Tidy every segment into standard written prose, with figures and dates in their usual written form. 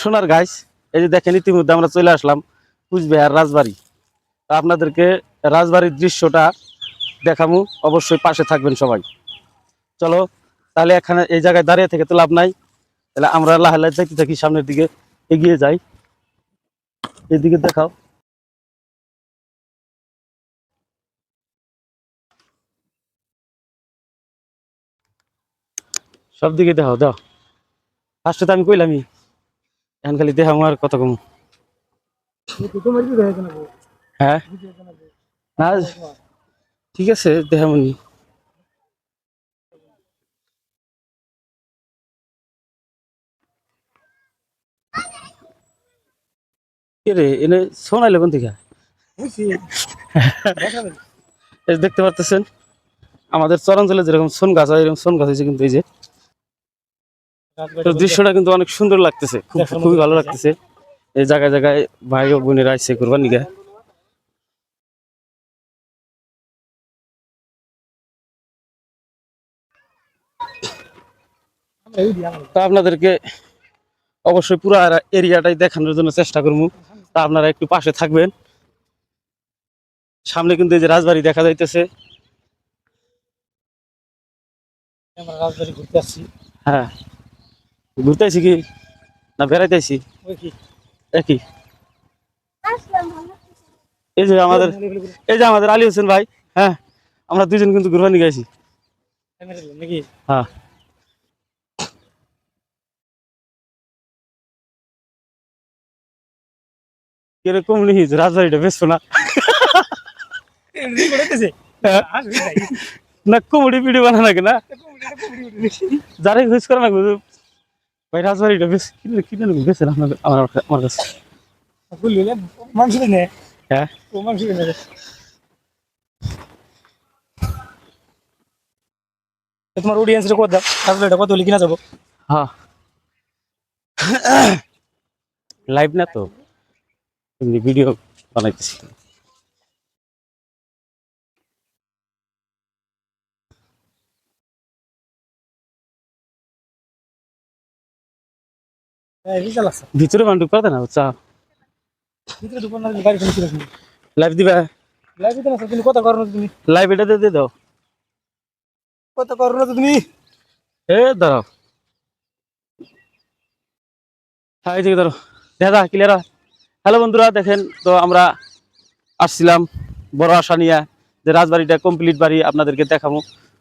সোনার গাইস, এই যে দেখেন ইতিমধ্যে আমরা চলে আসলাম কুচবিহার রাজবাড়ি। আপনাদেরকে রাজবাড়ির দৃশ্যটা দেখামু, অবশ্যই পাশে থাকবেন সবাই। চলো তাহলে এখানে এই জায়গায় দাঁড়িয়ে থেকে তো লাভ নাই, তাহলে আমরা লাহে যাইতে থাকি, সামনের দিকে এগিয়ে যাই। এদিকে দেখাও। সব দিকে দেখাও দাও। ফার্স্টে তো আমি কইলামই, এখন খালি দেখামু আর কত কম। হ্যাঁ না ঠিক আছে দেখামুনি। কে রে এনে শোনাইলে কোন থেকে? এই যে দেখতে পারতেছেন আমাদের চরাঞ্চলে যেরকম সোন গাছ হয় এরকম সোন গাছ হয়েছে কিন্তু। এই যে তো দৃশ্যটা কিন্তু অনেক সুন্দর লাগতেছে, খুবই ভালো লাগতেছে। এই জায়গায় জায়গায় ভাই ও বোনেরা আসছে করবার নিকে। তা আপনাদেরকে অবশ্যই পুরো এরিয়াটাই দেখানোর জন্য চেষ্টা করবো, তা আপনারা একটু পাশে থাকবেন। সামনে কিন্তু এই যে রাজবাড়ি দেখা যাইতেছে। রাজবাড়ি ঘুরতে আসছি। হ্যাঁ ঘুরতে আসি কি না বেড়াইতে আসি? একই। এই যে আমাদের আলী হোসেন ভাই। হ্যাঁ আমরা দুজন কিন্তু ঘুরবার নিয়ে গেছি নাকি। হ্যাঁ কিরকম নিস রাজবাড়িটা বেসছো না? না কমেডি ভিডিও বানা নাকি না? যারা ইউজ করে না ভাই রাজবাড়িটা বেশ কিনে বেছে না আমার আমার কাছে। হ্যাঁ তোমার অডিয়েন্স কত দাও রাজবাড়িটা কত হলে কিনা যাবো? হ্যাঁ লাইভ না তো, এমনি ভিডিও বানাইতেছি। ভিতরে বান্ডু পাতে না চা লাইভ দিবা? লাইভ দিতে না তুমি কথা করো, তুমি লাইভ এটা দিয়ে দাও, কথা করো না তুমি। এ দাঁড়াও, হ্যাঁ এই দিকে ধরো, দেখা ক্লিয়ার। হ্যালো বন্ধুরা, দেখেন তো আমরা আসছিলাম বড় আশা নিয়ে যে রাজবাড়িটা কমপ্লিট বাড়ি আপনাদেরকে দেখাবো।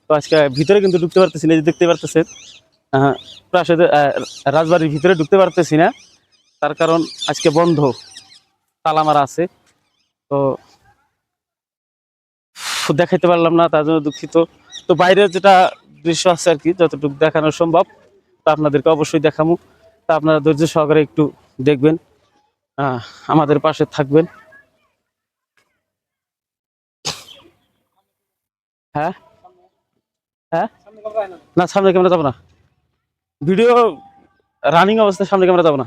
তো আজকে ভিতরে কিন্তু ঢুকতে পারতেছি না, যে দেখতে পারতেছেন প্রাসাদে রাজবাড়ির ভিতরে ঢুকতে পারতেছি না, তার কারণ আজকে বন্ধ, তালা মারা আছে। তো দেখাইতে পারলাম না, তার জন্য দুঃখিত। তো বাইরের যেটা দৃশ্য আছে আর কি, যতটুকু দেখানো সম্ভব তা আপনাদেরকে অবশ্যই দেখাবো। তা আপনারা ধৈর্য সহকারে একটু দেখবেন, আমাদের পাশে থাকবেন। হ্যাঁ হ্যাঁ না সামনে ক্যামেরা যাবো না, ভিডিও রানিং অবস্থায় সামনে ক্যামেরা যাবো না।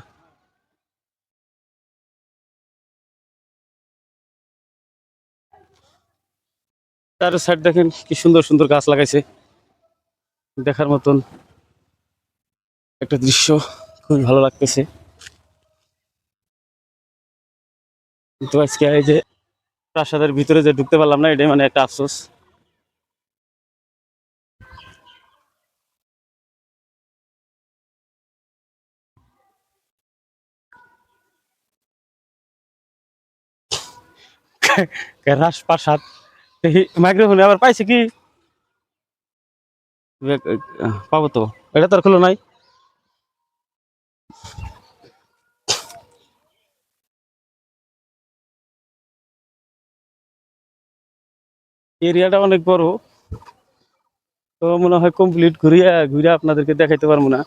তার সাইড দেখেন কি সুন্দর সুন্দর গাছ লাগাইছে, দেখার মতন একটা দৃশ্য, খুবই ভালো লাগতেছে। কিন্তু আজকে এই যে প্রাসাদের ভিতরে যে ঢুকতে পারলাম না, এটাই মানে একটা আফসোস। রাজপ্রাসাদ মাইক্রোফোনে আবার পাইছে কি পাবো তো, এটা তো আর খোলো নাই। এরিয়াটা অনেক বড়, তো মনে হয় কমপ্লিট ঘুরিয়া ঘুরিয়া আপনাদেরকে দেখাইতে পারবো না।